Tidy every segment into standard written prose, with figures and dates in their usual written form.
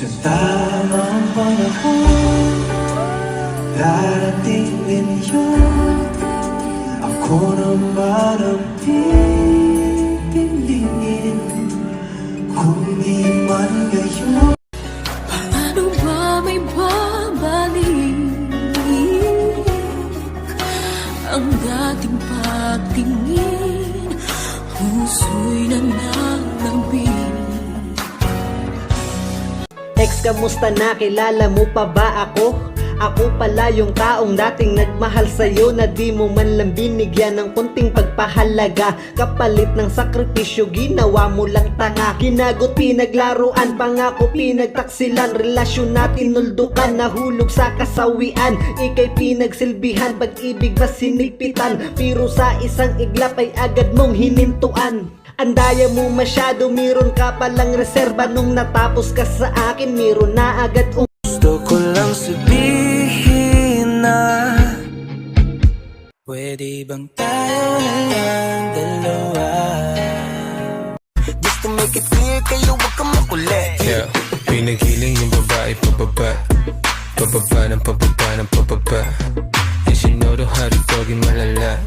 Sa tamang panahon, darating din yun. Ako naman ang pipiliin, kung di man ngayon. Paano ba may babalik ang dating pagtingin? Puso'y nananabing. Ex, kamusta na? Kilala mo pa ba ako? Ako pala yung taong dating nagmahal sa'yo, na di mo man lang binigyan ng kunting pagpahalaga. Kapalit ng sakripisyo, ginawa mo lang tanga. Ginagot, pinaglaruan, pangako pinagtaksilan. Relasyon natin nuldukan, nahulog sa kasawian. Ika'y pinagsilbihan, pag-ibig ba sinigpitan? Pero sa isang iglap ay agad mong hinintuan. Andaya mo masyado, meron ka palang reserba. Nung natapos ka sa akin, meron na agad Gusto ko lang sabihin na pwede bang tayo na lang dalawa? Just to make it clear, kayo wag ka makulit. Yeah, pinagiling yung babae pababa, pababa ng pababa ng pababa. And she know the how to doggy malala.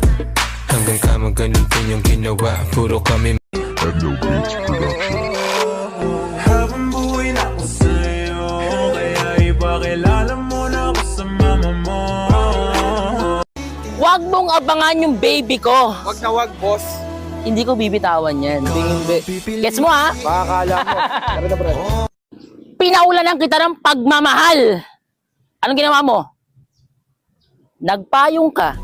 Hanggang kama ganun din yung ginawa. Puro kami Habang buhay na ako sa'yo, kaya ipakilala mo na ako sa mama mo. Huwag mong abangan yung baby ko. Wag na wag, boss. Hindi ko bibitawan yan. Hindi. Gets mo ha? Makakala mo. Tara na, bro. Pinaulanan kita ng pagmamahal. Anong ginawa mo? Nagpayong ka.